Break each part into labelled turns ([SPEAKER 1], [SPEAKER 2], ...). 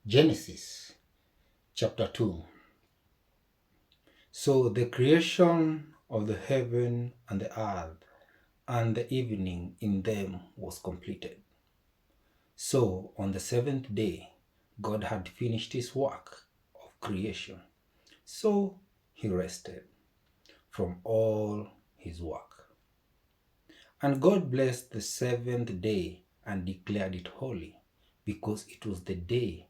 [SPEAKER 1] Genesis chapter 2. So the creation of the heaven and the earth and the evening in them was completed. So on the seventh day, God had finished his work of creation. So he rested from all his work. And God blessed the seventh day and declared it holy, because it was the day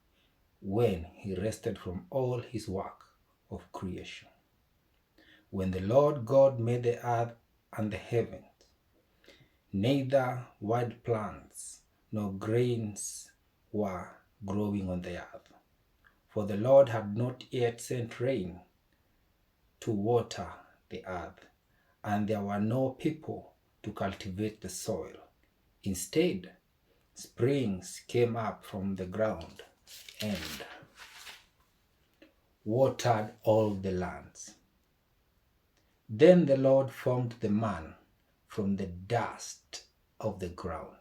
[SPEAKER 1] when he rested from all his work of creation. When the Lord God made the earth and the heavens, neither wild plants nor grains were growing on the earth, for the Lord had not yet sent rain to water the earth, and there were no people to cultivate the soil. Instead, springs came up from the ground and watered all the lands. Then the Lord formed the man from the dust of the ground.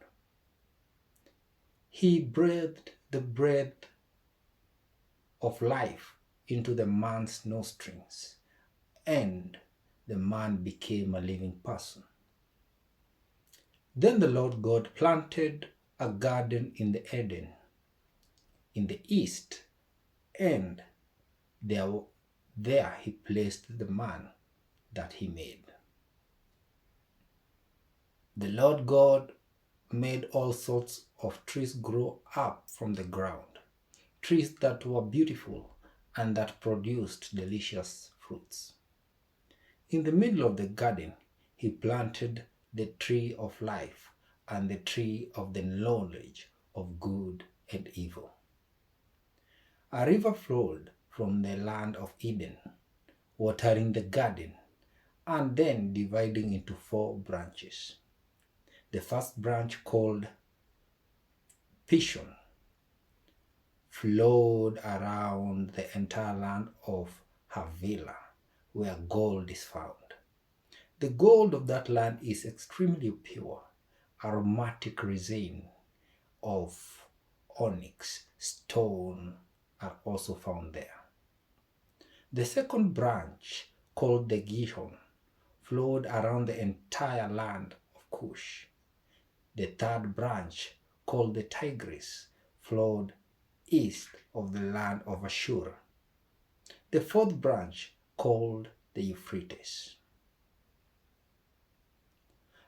[SPEAKER 1] He breathed the breath of life into the man's nostrils, and the man became a living person. Then the Lord God planted a garden in the Eden in the east, and there he placed the man that he made. The Lord God made all sorts of trees grow up from the ground, trees that were beautiful and that produced delicious fruits. In the middle of the garden, he planted the tree of life and the tree of the knowledge of good and evil. A river flowed from the land of Eden, watering the garden and then dividing into 4 branches. The first branch, called Pishon, flowed around the entire land of Havilah, where gold is found. The gold of that land is extremely pure. Aromatic resin of onyx stone are also found there. The second branch, called the Gihon, flowed around the entire land of Cush. The third branch, called the Tigris, flowed east of the land of Ashur. The fourth branch, called the Euphrates.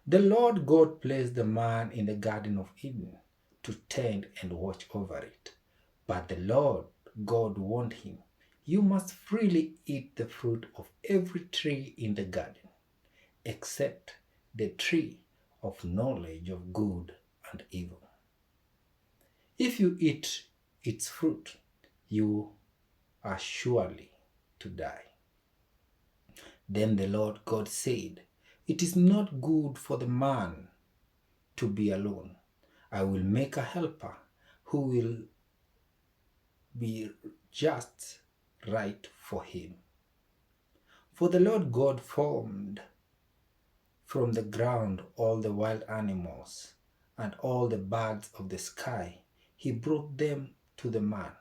[SPEAKER 1] The Lord God placed the man in the Garden of Eden to tend and watch over it. But the Lord God warned him, "You must freely eat the fruit of every tree in the garden, except the tree of knowledge of good and evil. If you eat its fruit, you are surely to die." Then the Lord God said, "It is not good for the man to be alone. I will make a helper who will be just right for him." For the Lord God formed from the ground all the wild animals and all the birds of the sky. He brought them to the man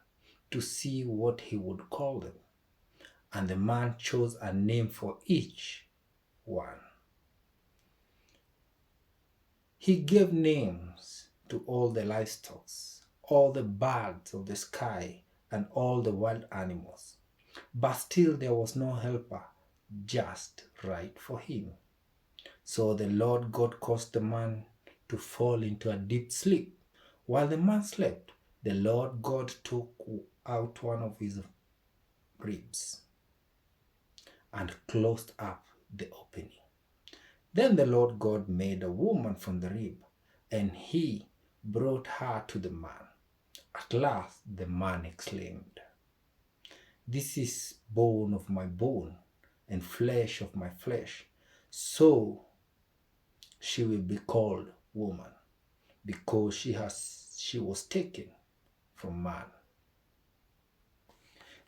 [SPEAKER 1] to see what he would call them. And the man chose a name for each one. He gave names to all the livestock, all the birds of the sky, and all the wild animals. But still there was no helper just right for him. So the Lord God caused the man to fall into a deep sleep. While the man slept, the Lord God took out one of his ribs and closed up the opening. Then the Lord God made a woman from the rib, and he brought her to the man. At last the man exclaimed, "This is bone of my bone and flesh of my flesh. So she will be called woman, because she was taken from man."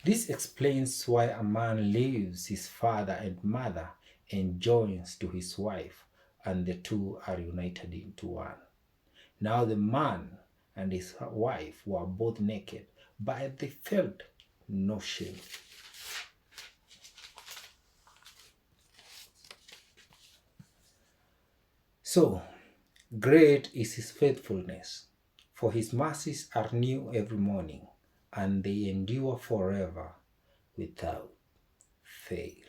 [SPEAKER 1] This explains why a man leaves his father and mother and joins to his wife, and the two are united into one. Now the man and his wife were both naked, but they felt no shame. So, great is his faithfulness, for his mercies are new every morning, and they endure forever without fail.